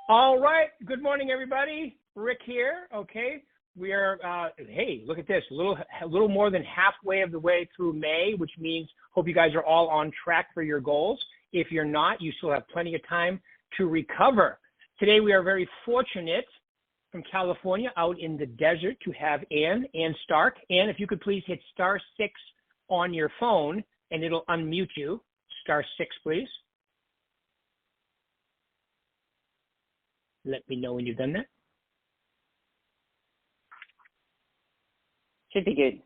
All right. Good morning, everybody. Rick here. Okay. We are, hey, look at this. A little more than halfway of the way through May, which means hope you guys are all on track for your goals. If you're not, you still have plenty of time to recover. Today, we are very fortunate from California out in the desert to have Ann Stark. Ann, if you could please hit *6 on your phone and it'll unmute you. *6, please. Let me know when you've done that. Should be good.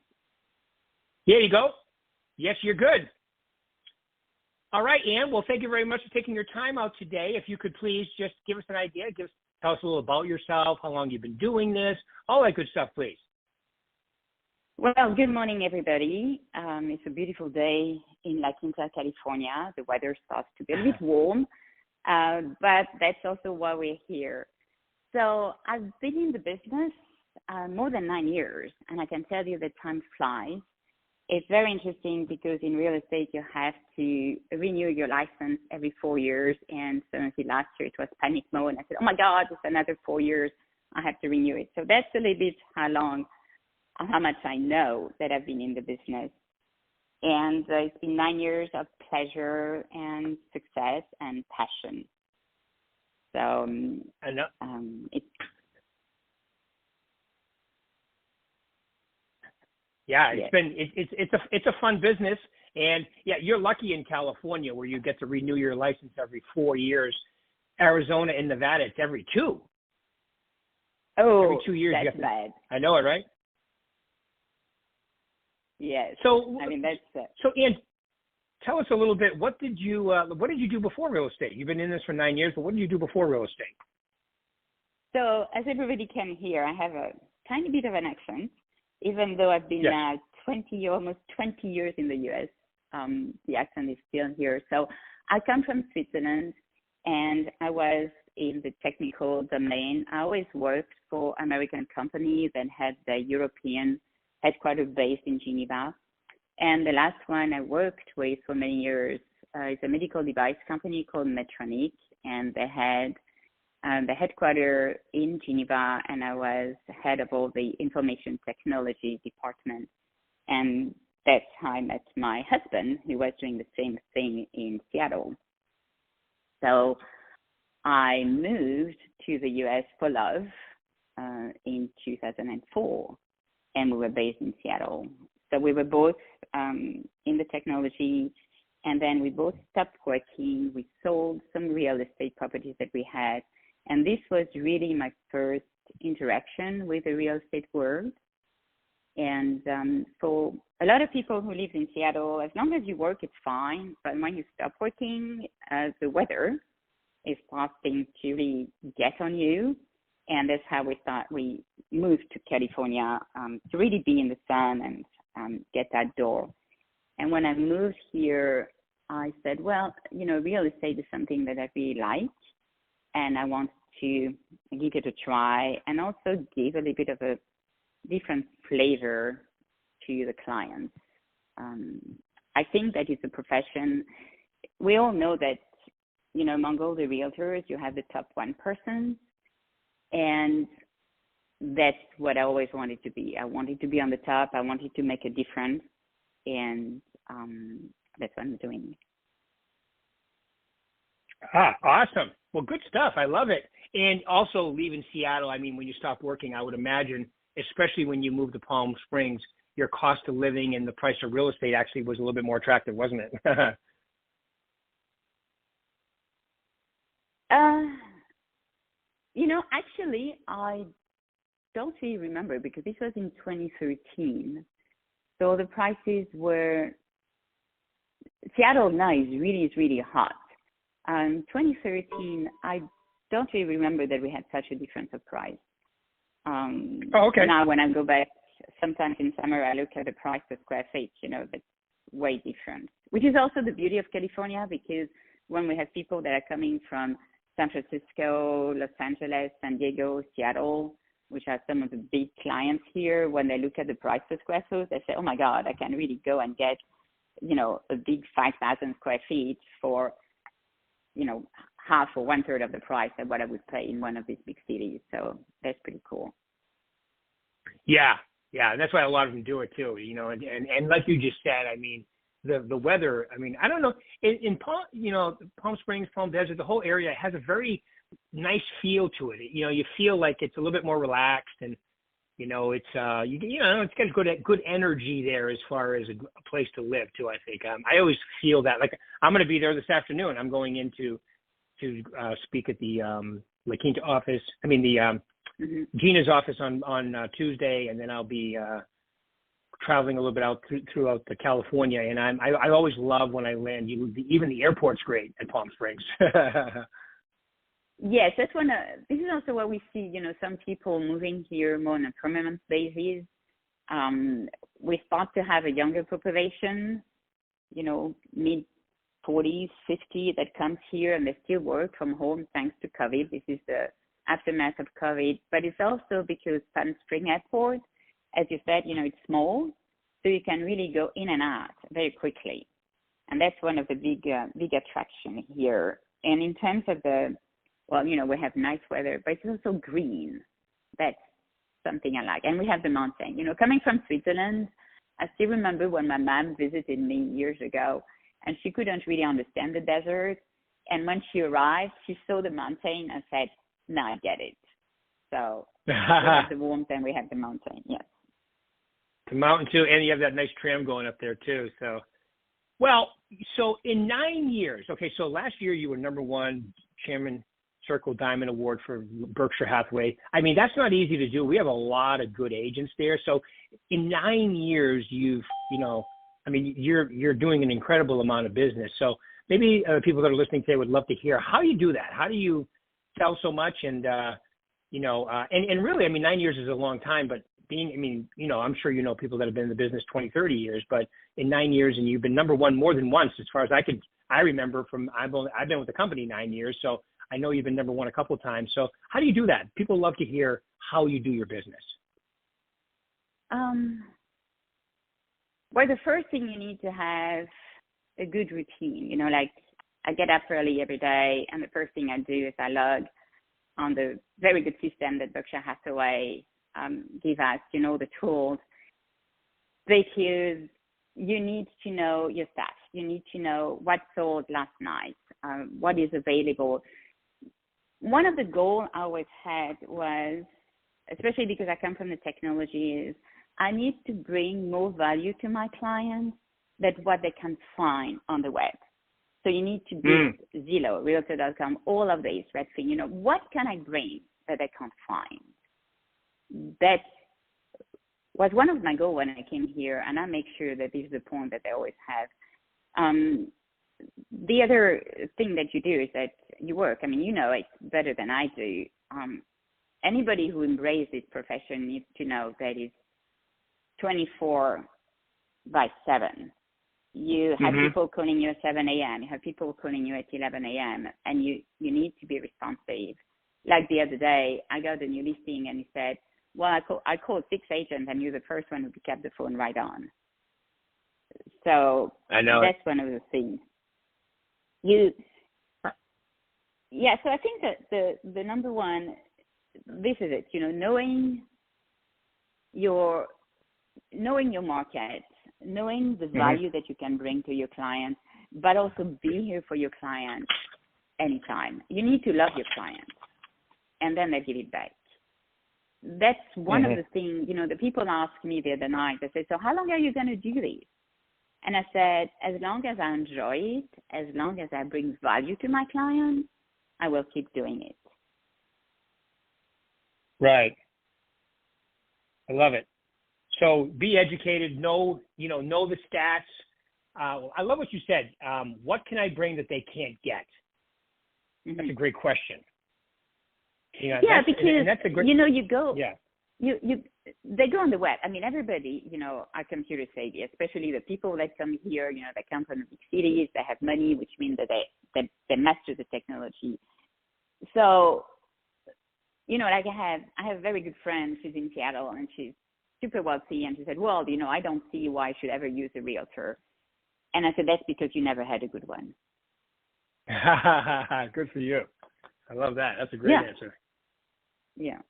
There you go. Yes, you're good. All right, Ann. Well, thank you very much for taking your time out today. If you could please just give us an idea, tell us a little about yourself, how long you've been doing this, all that good stuff, please. Well, good morning, everybody. It's a beautiful day in La Quinta, California. The weather starts to get a bit warm, but that's also why we're here. So I've been in the business more than 9 years, and I can tell you that time flies. It's very interesting because in real estate, you have to renew your license every 4 years. And suddenly last year it was panic mode. And I said, oh my God, it's another 4 years. I have to renew it. So that's a little bit how much I know that I've been in the business. And it's been 9 years of pleasure and success and passion. So it's. Yeah, it's a fun business, and yeah, you're lucky in California where you get to renew your license every 4 years. Arizona and Nevada, it's every 2. Oh, every 2 years. That's bad. I know it, right? Yes. So I mean that's. So Ann, tell us a little bit. What did you do before real estate? You've been in this for 9 years, but what did you do before real estate? So as everybody can hear, I have a tiny bit of an accent. Even though I've been almost 20 years in the U.S., the accent is still here. So I come from Switzerland, and I was in the technical domain. I always worked for American companies that had the European headquarters based in Geneva. And the last one I worked with for many years is a medical device company called Medtronic, and they had the headquarters in Geneva, and I was head of all the information technology department. And that's how I met my husband, who was doing the same thing in Seattle. So I moved to the U.S. for love in 2004, and we were based in Seattle. So we were both in the technology, and then we both stopped working. We sold some real estate properties that we had. And this was really my first interaction with the real estate world. And for a lot of people who live in Seattle, as long as you work, it's fine. But when you stop working, the weather is starting to really get on you. And that's how we moved to California to really be in the sun and get that door. And when I moved here, I said, well, real estate is something that I really like. And I want to give it a try and also give a little bit of a different flavor to the clients. I think that it's a profession. We all know that, among all the realtors, you have the top 1%. And that's what I always wanted to be. I wanted to be on the top. I wanted to make a difference. And that's what I'm doing. Awesome. Well, good stuff. I love it. And also leaving Seattle, I mean, when you stop working, I would imagine, especially when you moved to Palm Springs, your cost of living and the price of real estate actually was a little bit more attractive, wasn't it? Actually, I don't really remember because this was in 2013. So the prices were, Seattle now is really hot. 2013, I don't really remember that we had such a difference of price. Okay. Now, when I go back, sometimes in summer, I look at the price per square feet, that's way different, which is also the beauty of California, because when we have people that are coming from San Francisco, Los Angeles, San Diego, Seattle, which are some of the big clients here, when they look at the price per square foot, they say, oh my God, I can really go and get, a big 5,000 square feet for, half or 1/3 of the price of what I would pay in one of these big cities. So that's pretty cool. Yeah, yeah, and that's why a lot of them do it too. And like you just said, I mean, the weather. I mean, I don't know in Palm, Palm Springs, Palm Desert, the whole area has a very nice feel to it. You feel like it's a little bit more relaxed, and it's it's got good energy there as far as a place to live too. I think I always feel that. Like I'm going to be there this afternoon. I'm going in to speak at the La Quinta office. I mean the Gina's office on Tuesday, and then I'll be traveling a little bit out throughout the California. And I always love when I land. Even the airport's great at Palm Springs. Yes, this is also what we see, some people moving here more on a permanent basis. We start to have a younger population, mid 40s, 50 that comes here and they still work from home thanks to COVID. This is the aftermath of COVID, but it's also because Palm Springs Airport, as you said, it's small, so you can really go in and out very quickly. And that's one of the big attractions here. And in terms of we have nice weather, but it's also green. That's something I like. And we have the mountain. Coming from Switzerland, I still remember when my mom visited me years ago, and she couldn't really understand the desert. And when she arrived, she saw the mountain and said, "No, I get it." So we have the warmth and we have the mountain, yes. The mountain too, and you have that nice tram going up there too. So in 9 years, okay, so last year you were #1 Chairman Circle Diamond Award for Berkshire Hathaway. I mean, that's not easy to do. We have a lot of good agents there. So in 9 years, you're doing an incredible amount of business. So maybe people that are listening today would love to hear how you do that. How do you sell so much? And, and really, I mean, 9 years is a long time, but I'm sure people that have been in the business 20, 30 years, but in 9 years, and you've been #1 more than once, as far as I remember I've been with the company 9 years. So I know you've been #1 a couple of times. So how do you do that? People love to hear how you do your business. Well, the first thing you need to have a good routine. Like I get up early every day, and the first thing I do is I log on the very good system that Berkshire Hathaway give us, the tools, because you need to know your stuff. You need to know what sold last night, what is available. One of the goals I always had was, especially because I come from the technology, is I need to bring more value to my clients than what they can find on the web. So you need to do Zillow, Realtor.com, all of these, Redfin. What can I bring that they can't find? That was one of my goals when I came here, and I make sure that this is the point that they always have. The other thing that you do is that you work. I mean, it better than I do. Anybody who embraces this profession needs to know that it's 24/7. You have people calling you at 7 a.m. You have people calling you at 11 a.m. And you need to be responsive. Like the other day, I got a new listing and he said, well, I called 6 agents and you're the first one who picked up the phone right on. So I know that's one of the things. So I think that the #1, this is it, knowing your market, knowing the value that you can bring to your clients, but also be here for your clients anytime. You need to love your clients, and then they give it back. That's one of the things, the people asked me the other night, they said, so how long are you going to do this? And I said, as long as I enjoy it, as long as I bring value to my clients, I will keep doing it. Right. I love it. So be educated, know the stats. I love what you said. What can I bring that they can't get? That's a great question. Because that's a great, you go. Yeah. They go on the web. I mean, everybody, are computer savvy, especially the people that come here. They come from the big cities. They have money, which means that they master the technology. So, like I have a very good friend. She's in Seattle and she's super wealthy. And she said, well, I don't see why I should ever use a realtor. And I said, that's because you never had a good one. Good for you. I love that. That's a great answer. Yeah.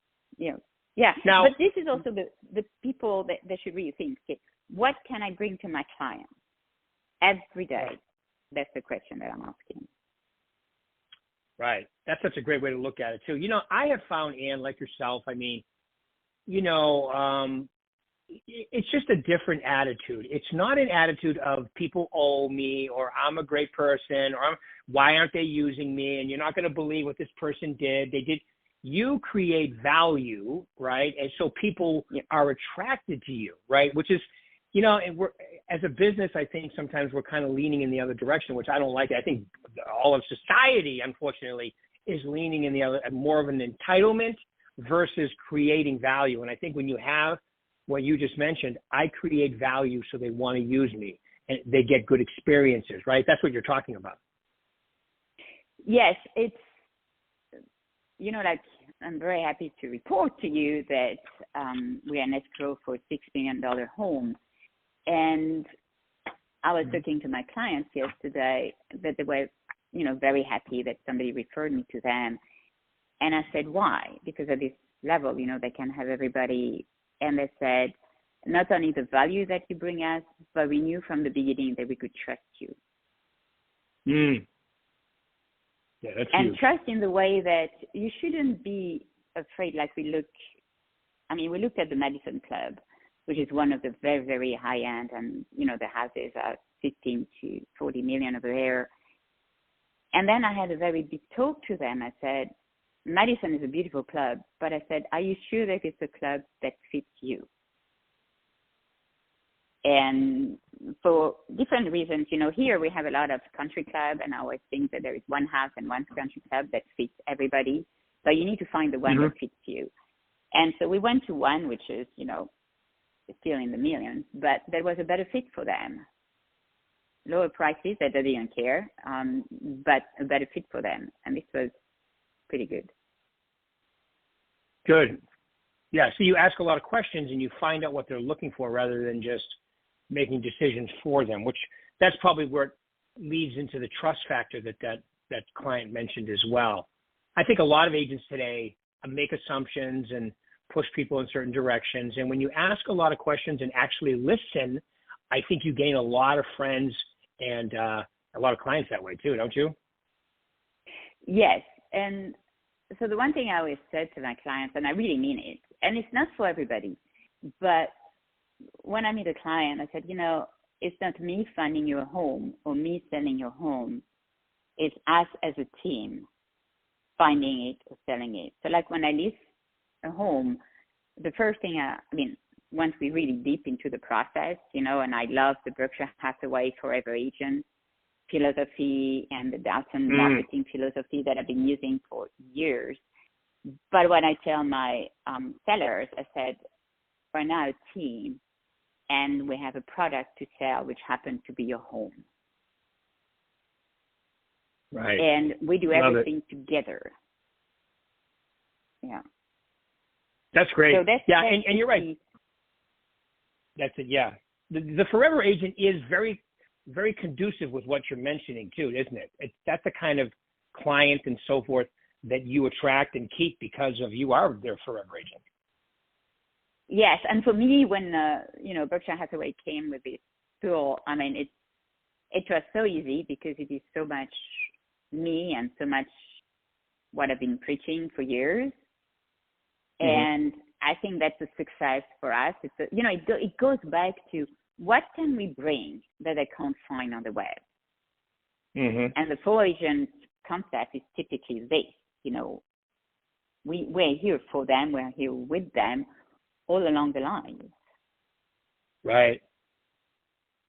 Now, but this is also the people that should really think, okay, what can I bring to my clients every day? That's the question that I'm asking. Right. That's such a great way to look at it too. I have found, Ann, like yourself, I mean, it's just a different attitude. It's not an attitude of people owe me or I'm a great person or why aren't they using me? And you're not going to believe what this person did. You create value, right? And so people are attracted to you, right? Which is, and as a business, I think sometimes we're kind of leaning in the other direction, which I don't like. I think all of society, unfortunately, is leaning in the other, more of an entitlement versus creating value. And I think when you have what you just mentioned, I create value so they want to use me and they get good experiences, right? That's what you're talking about. Yes, it's, I'm very happy to report to you that we are in escrow for $6 million home. And I was talking to my clients yesterday that they were, very happy that somebody referred me to them. And I said, why? Because at this level, they can have everybody. And they said, not only the value that you bring us, but we knew from the beginning that we could trust you. Yeah, that's and huge. trust in the way that you shouldn't be afraid. Like we looked at the Madison Club, which is one of the very, very high end, and the houses are 15 to 40 million over there. And then I had a very big talk to them. I said, Madison is a beautiful club, but I said, are you sure that it's a club that fits you? And for different reasons, here we have a lot of country club, and I always think that there is one house and one country club that fits everybody, but you need to find the one that fits you. And so we went to one, which is, still in the millions, but there was a better fit for them. Lower prices, that they didn't care, but a better fit for them. And this was pretty good. Good. Yeah, so you ask a lot of questions and you find out what they're looking for rather than just making decisions for them, which that's probably where it leads into the trust factor that client mentioned as well. I think a lot of agents today make assumptions and push people in certain directions. And when you ask a lot of questions and actually listen, I think you gain a lot of friends and a lot of clients that way too, don't you? Yes. And so the one thing I always said to my clients, and I really mean it, and it's not for everybody, but when I meet a client, I said, it's not me finding your home or me selling your home. It's us as a team finding it or selling it. So like when I list a home, the first thing, once we really deep into the process, and I love the Berkshire Hathaway Forever Agent philosophy and the Dalton marketing philosophy that I've been using for years. But when I tell my sellers, I said, we're now a team and we have a product to sell, which happens to be your home. Right. And we do everything together. Yeah. That's great. So that's and you're right. That's it. Yeah. The Forever Agent is very, very conducive with what you're mentioning too, isn't it? That's the kind of client and so forth that you attract and keep because of you are their Forever Agent. Yes, and for me, when Berkshire Hathaway came with this tool, it was so easy because it is so much me and so much what I've been preaching for years, and I think that's a success for us. It goes back to what can we bring that I can't find on the web, and the full agent concept is typically this. We're here for them, we're here with them, all along the line. Right.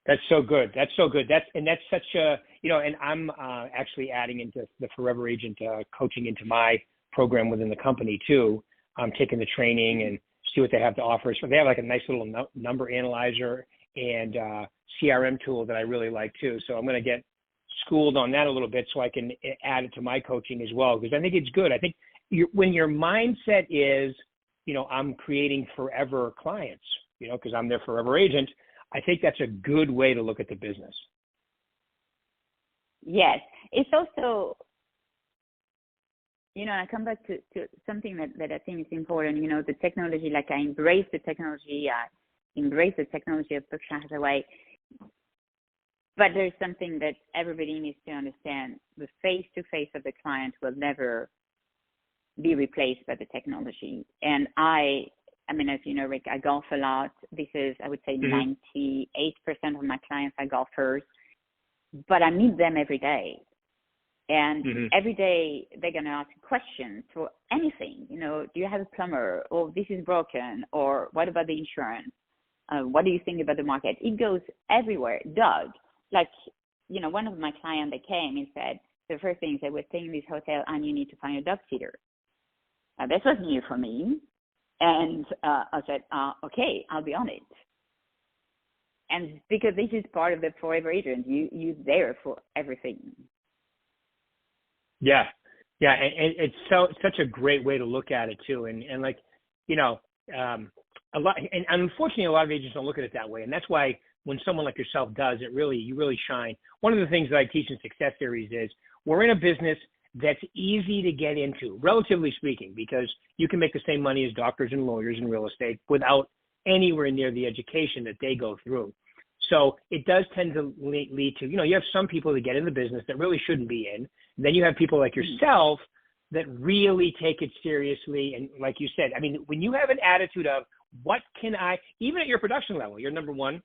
That's so good. That's such a, and I'm actually adding into the Forever Agent coaching into my program within the company too. I'm taking the training and see what they have to offer. So they have like a nice little number analyzer and CRM tool that I really like too. So I'm going to get schooled on that a little bit so I can add it to my coaching as well, because I think it's good. I think when your mindset is, I'm creating forever clients, because I'm their Forever Agent, I think that's a good way to look at the business. Yes. It's also, I come back to something that I think is important, the technology, like I embrace the technology of Berkshire Hathaway. But there's something that everybody needs to understand. The face-to-face of the client will never be replaced by the technology. And I mean, as you know, Rick, I golf a lot. This is, I would say, 98% of my clients are golfers. But I meet them every day. And every day they're going to ask questions for anything. Do you have a plumber? Or this is broken? Or what about the insurance? What do you think about the market? It goes everywhere. Doug, like, one of my clients that came and said, the first thing is that we're staying in this hotel and you need to find a dog sitter. This was new for me. And I said, okay, I'll be on it. And because this is part of the forever agent, you're there for everything. Yeah. Yeah. And it's such a great way to look at it too. And like, a lot, and unfortunately, a lot of agents don't look at it that way. And that's why when someone like yourself does, you really shine. One of the things that I teach in Success Series is we're in a business that's easy to get into, relatively speaking, because you can make the same money as doctors and lawyers in real estate without anywhere near the education that they go through. So it does tend to lead to, you have some people that get in the business that really shouldn't be in. Then you have people like yourself that really take it seriously. And like you said, I mean, when you have an attitude of what can I, even at your production level, you're number one,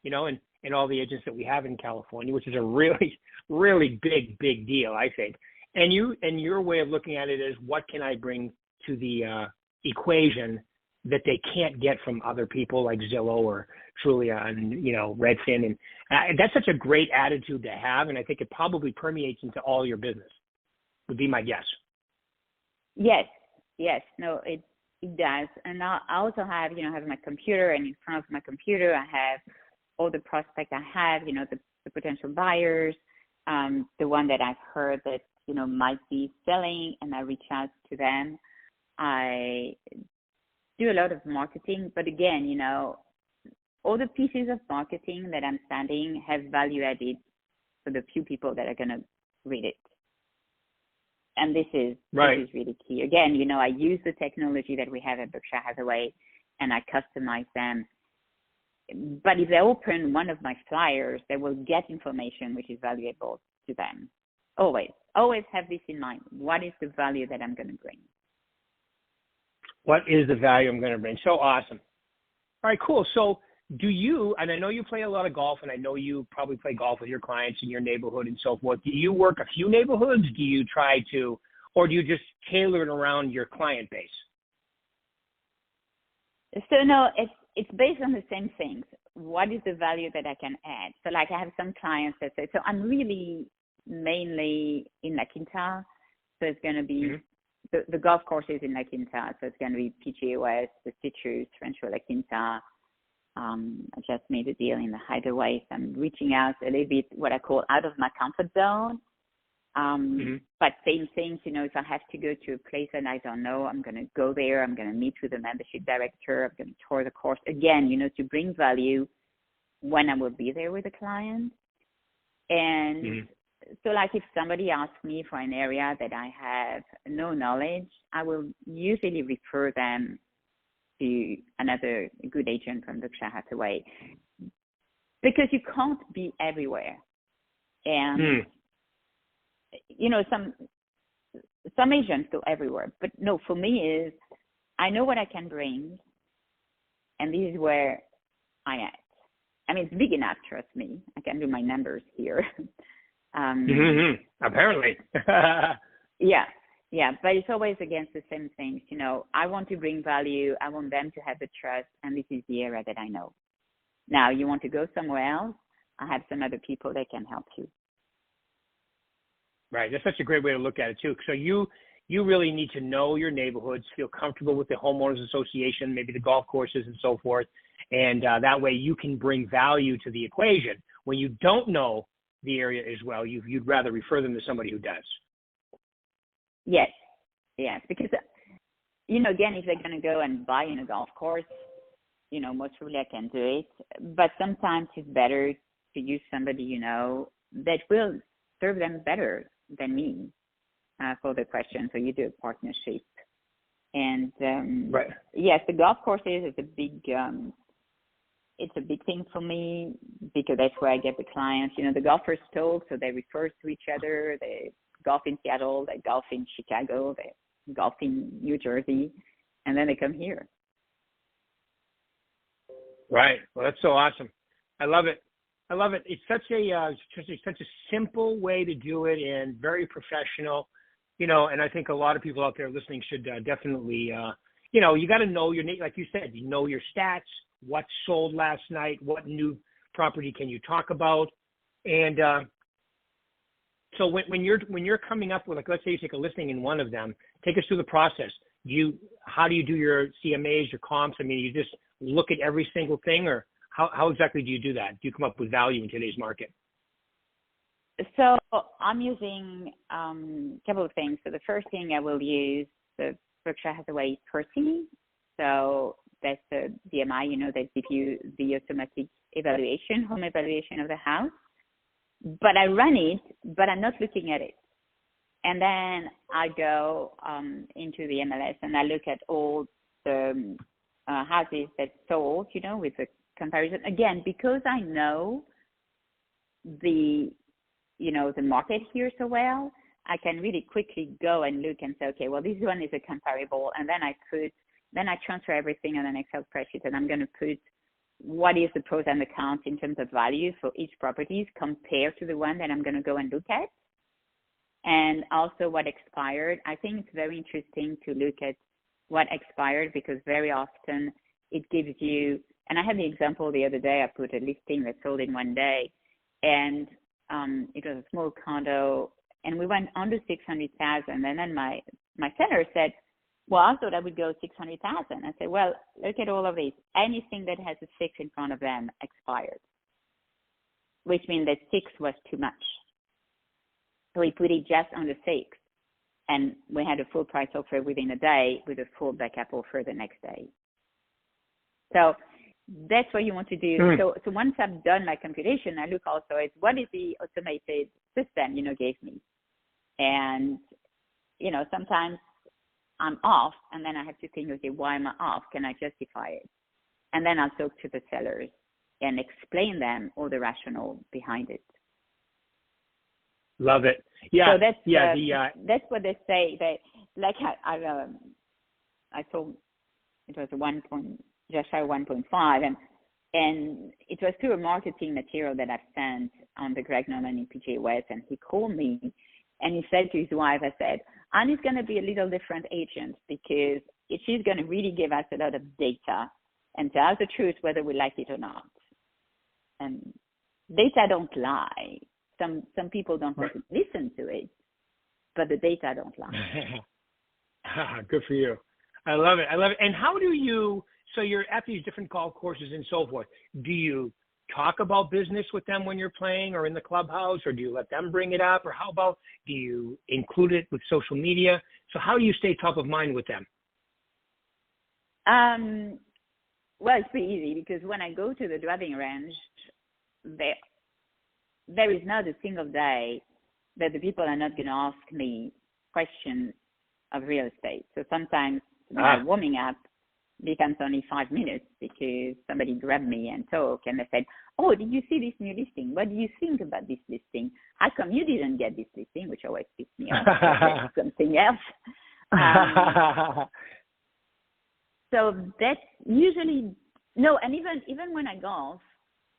and all the agents that we have in California, which is a really, really big deal, I think. And your way of looking at it is what can I bring to the equation that they can't get from other people like Zillow or Trulia and, Redfin. And that's such a great attitude to have. And I think it probably permeates into all your business, would be my guess. Yes. No, it does. And I also have, have my computer, and in front of my computer, I have all the prospects I have, the potential buyers, the one that I've heard that, might be selling, and I reach out to them. I do a lot of marketing, but again, all the pieces of marketing that I'm sending have value added for the few people that are going to read it. And this is really key. Again, I use the technology that we have at Berkshire Hathaway, and I customize them. But if they open one of my flyers, they will get information which is valuable to them. Always have this in mind. What is the value that I'm going to bring? What is the value I'm going to bring? So awesome. All right, cool. So do you, and I know you play a lot of golf, and I know you probably play golf with your clients in your neighborhood and so forth. Do you work a few neighborhoods? Do you try to, or do you just tailor it around your client base? So no, it's based on the same things. What is the value that I can add? So like I have some clients that say, so I'm really mainly in La Quinta, so it's going to be the golf course is in La Quinta, so it's going to be PGA West, the Citrus, Rancho La Quinta. I just made a deal in the Hideaway, so I'm reaching out a little bit what I call out of my comfort zone. But same things, if I have to go to a place that I don't know, I'm going to go there. I'm going to meet with the membership director. I'm going to tour the course. Again, to bring value when I will be there with the client. And so like if somebody asks me for an area that I have no knowledge, I will usually refer them to another good agent from Berkshire Hathaway, because you can't be everywhere. And some agents go everywhere, but no, for me is I know what I can bring, and this is where I am. I mean, it's big enough, trust me. I can do my numbers here. Apparently. Yeah, but it's always against the same things. I want to bring value. I want them to have the trust, and this is the area that I know. Now, you want to go somewhere else? I have some other people that can help you. Right. That's such a great way to look at it, too. So you really need to know your neighborhoods, feel comfortable with the homeowners association, maybe the golf courses and so forth. And that way you can bring value to the equation. When you don't know the area as well, you'd rather refer them to somebody who does. Yes, because, again, if they're going to go and buy in a golf course, most probably I can do it. But sometimes it's better to use somebody, that will serve them better than me for the question. So you do a partnership. And Right. yes, the golf courses is a big it's a big thing for me because that's where I get the clients. You know, the golfers talk, so they refer to each other. They golf in Seattle, they golf in Chicago, they golf in New Jersey, and then they come here. Right. Well, that's so awesome. I love it. I love it. It's such a simple way to do it and very professional. You know, and I think a lot of people out there listening should definitely, you know, you got to know your, like you said, you know your stats, what sold last night, what new property can you talk about, and so when you're coming up with, like, let's say you take a listing in one of them, take us through the process. How do you do your CMAs, your comps? I mean, you just look at every single thing, or how exactly do you do that? Do you come up with value in today's market? So I'm using a couple of things. So the first thing I will use the Berkshire Hathaway Percy. So that's the DMI, you know, that gives you the automatic evaluation, home evaluation of the house. But I run it, but I'm not looking at it. And then I go into the MLS and I look at all the houses that sold, you know, with the comparison. Again, because I know the market here so well, I can really quickly go and look and say, okay, well, this one is a comparable. And then I transfer everything on an Excel spreadsheet, and I'm going to put what is the pros and the cons in terms of value for each property compared to the one that I'm going to go and look at. And also what expired. I think it's very interesting to look at what expired because very often it gives you, and I had the example the other day, I put a listing that sold in one day, and it was a small condo, and we went under 600,000. And then my seller said, well, I thought I would go 600,000. I said, well, look at all of these. Anything that has a 6 in front of them expired, which means that 6 was too much. So we put it just under 6, and we had a full price offer within a day with a full backup offer the next day. So that's what you want to do. So once I've done my computation, I look also at what is the automated system, you know, gave me. And, you know, sometimes I'm off, and then I have to think, okay, why am I off? Can I justify it? And then I'll talk to the sellers and explain them all the rationale behind it. Love it. Yeah. So that's what they say. They like I told it was just shy 1.5, and it was through a marketing material that I've sent on the Greg Nolan PGA West, and he called me and he said to his wife, I said, Annie's going to be a little different agent because she's going to really give us a lot of data and tell us the truth whether we like it or not. And data don't lie. Some people don't want to listen to it, but the data don't lie. Good for you. I love it. And how do you, so you're at these different golf courses and so forth, do you talk about business with them when you're playing or in the clubhouse, or do you let them bring it up, or how about do you include it with social media? So how do you stay top of mind with them? Well, it's pretty easy because when I go to the driving range, there is not a single day that the people are not going to ask me questions of real estate. So sometimes my warming up becomes only 5 minutes because somebody grabbed me and talked, and they said, oh, did you see this new listing? What do you think about this listing? How come you didn't get this listing? Which always pisses me off. Something else. So that's usually, no, and even when I golf,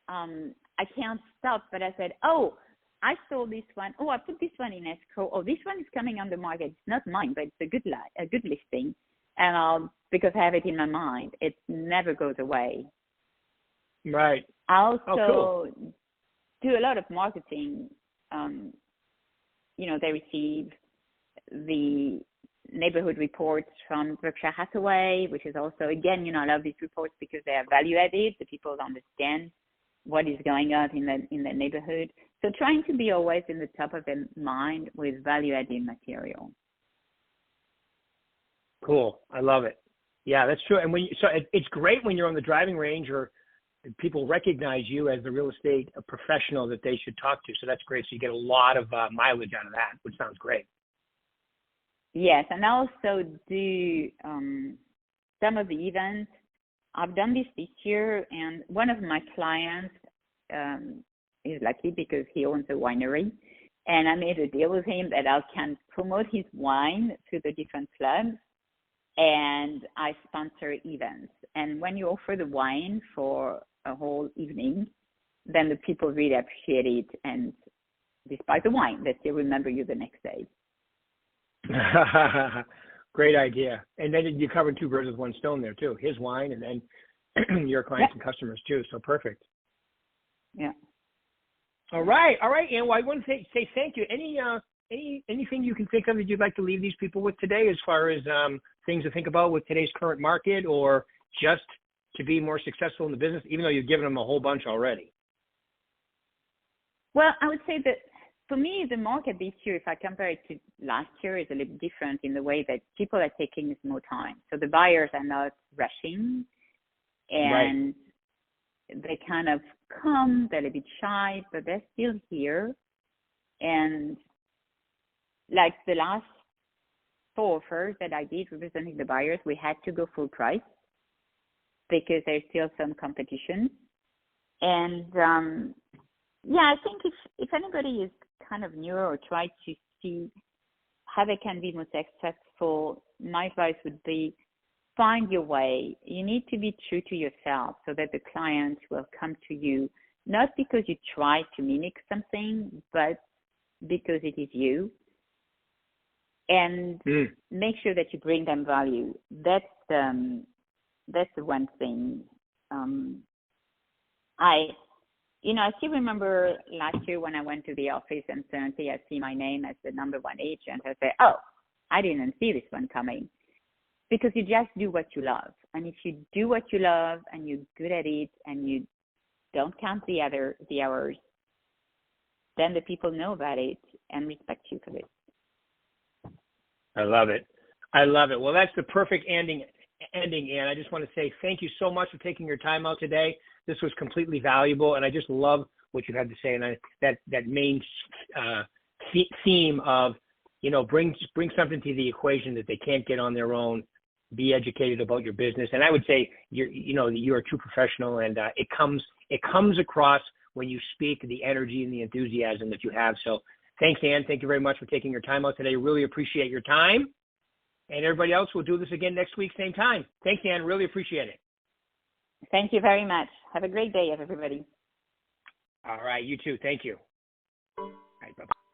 I can't stop, but I said, oh, I saw this one. Oh, I put this one in escrow. Oh, this one is coming on the market. It's not mine, but it's a good listing. And because I have it in my mind, it never goes away. Right. I also do a lot of marketing. You know, they receive the neighborhood reports from Berkshire Hathaway, which is also, again, you know, I love these reports because they are value added. The people understand what is going on in the neighborhood. So trying to be always in the top of their mind with value-added material. Cool. I love it. Yeah, that's true. And it's great when you're on the driving range or people recognize you as the real estate professional that they should talk to. So that's great. So you get a lot of mileage out of that, which sounds great. Yes, and I also do some of the events. I've done this year, and one of my clients is lucky because he owns a winery, and I made a deal with him that I can promote his wine to the different clubs, and I sponsor events. And when you offer the wine for a whole evening, then the people really appreciate it, and despite the wine, they still remember you the next day. Great idea. And then you cover two birds with one stone there too. His wine and then your clients and customers too. So perfect. Yeah. All right. And well, I want to say thank you. Anything you can think of that you'd like to leave these people with today as far as things to think about with today's current market, or just to be more successful in the business, even though you've given them a whole bunch already? Well, I would say that for me, the market this year, if I compare it to last year, is a little different in the way that people are taking more time. So the buyers are not rushing, and they kind of come, they're a bit shy, but they're still here. And like the last 4 offers that I did representing the buyers, we had to go full price because there's still some competition. And I think if anybody is kind of newer or try to see how they can be more successful, my advice would be find your way. You need to be true to yourself so that the client will come to you, not because you try to mimic something, but because it is you. And make sure that you bring them value. That's the one thing. I still remember last year when I went to the office and suddenly I see my name as the number 1 agent. I say, oh, I didn't see this one coming. Because you just do what you love. And if you do what you love and you're good at it and you don't count the hours, then the people know about it and respect you for it. I love it. Well, that's the perfect ending, Ann. I just want to say thank you so much for taking your time out today. This was completely valuable, and I just love what you had to say. And that main theme of, bring something to the equation that they can't get on their own. Be educated about your business, and I would say you're a true professional, and it comes across when you speak, the energy and the enthusiasm that you have. So, thanks, Ann. Thank you very much for taking your time out today. Really appreciate your time. And everybody else, we'll do this again next week, same time. Thanks, Ann. Really appreciate it. Thank you very much. Have a great day, everybody. All right, you too. Thank you. All right, bye-bye.